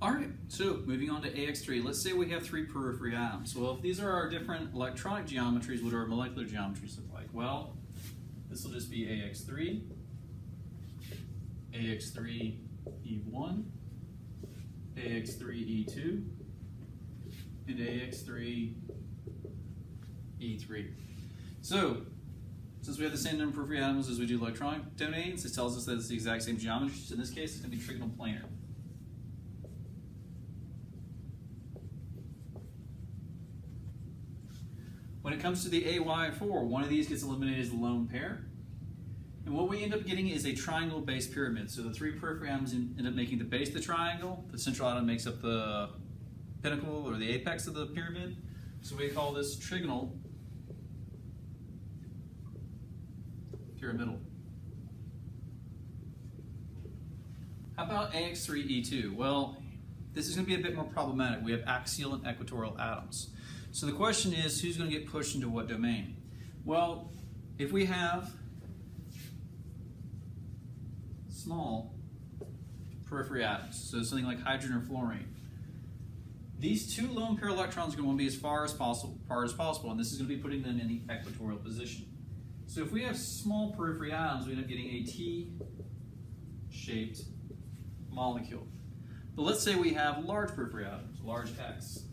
All right, so moving on to AX3, let's say we have three periphery atoms. Well, if these are our different electronic geometries, what do our molecular geometries look like? Well, this will just be AX3, AX3E1, AX3E2, and AX3E3. So, since we have the same number of periphery atoms as we do electronic domains, this tells us that it's the exact same geometry. So in this case, it's going to be trigonal planar. When it comes to the AY4, one of these gets eliminated as the lone pair. And what we end up getting is a triangle-based pyramid. So the three periphery atoms end up making the base of the triangle. The central atom makes up the pinnacle or the apex of the pyramid. So we call this trigonal pyramidal. How about AX3E2? Well, this is going to be a bit more problematic. We have axial and equatorial atoms. So the question is, who's going to get pushed into what domain? Well, if we have small periphery atoms, so something like hydrogen or fluorine, these two lone pair electrons are going to want to be as far as possible, and this is going to be putting them in the equatorial position. So if we have small periphery atoms, we end up getting a T-shaped molecule. But let's say we have large periphery atoms, large X.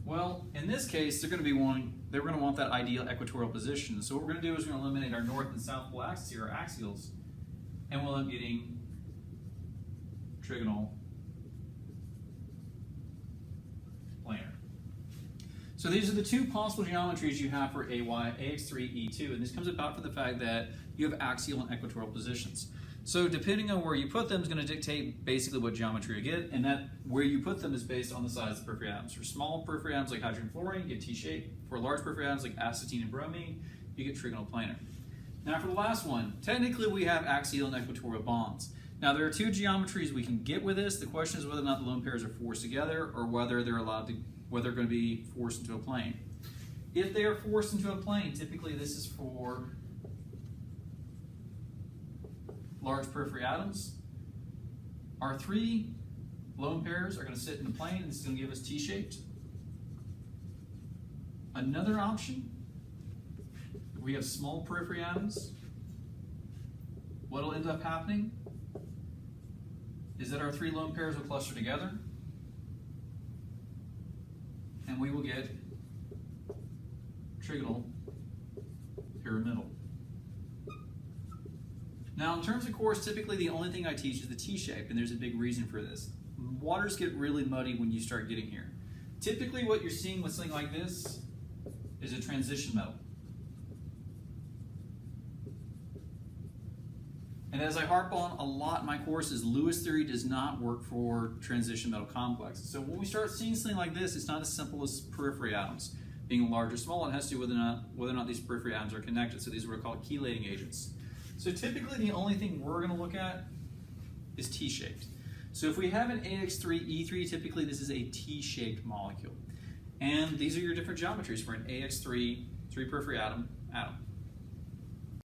Well, in this case, they're going to want that ideal equatorial position. So what we're going to do is we're going to eliminate our north and south pole axes here, our axials, and we'll end up getting trigonal planar. So these are the two possible geometries you have for AX3E2, and this comes about for the fact that you have axial and equatorial positions. So depending on where you put them is going to dictate basically what geometry you get, and that where you put them is based on the size of the periphery atoms. For small periphery atoms like hydrogen and fluorine, you get T-shaped. For large periphery atoms like acetine and bromine, you get trigonal planar. Now for the last one, technically we have axial and equatorial bonds. Now there are two geometries we can get with this. The question is whether or not the lone pairs are forced together or whether they're going to be forced into a plane. If they are forced into a plane, typically this is for large periphery atoms. Our three lone pairs are going to sit in the plane, and this is going to give us T-shaped. Another option, if we have small periphery atoms, what will end up happening is that our three lone pairs will cluster together, and we will get trigonal pyramidal. Now, in terms of course, typically the only thing I teach is the T-shape, and there's a big reason for this. Waters get really muddy when you start getting here. Typically what you're seeing with something like this is a transition metal. And as I harp on a lot in my courses, Lewis theory does not work for transition metal complexes. So when we start seeing something like this, it's not as simple as periphery atoms. Being large or small, it has to do with whether or not these periphery atoms are connected. So these are what are called chelating agents. So typically the only thing we're going to look at is T-shaped. So if we have an AX3E3, typically this is a T-shaped molecule. And these are your different geometries for an AX3 three periphery atom.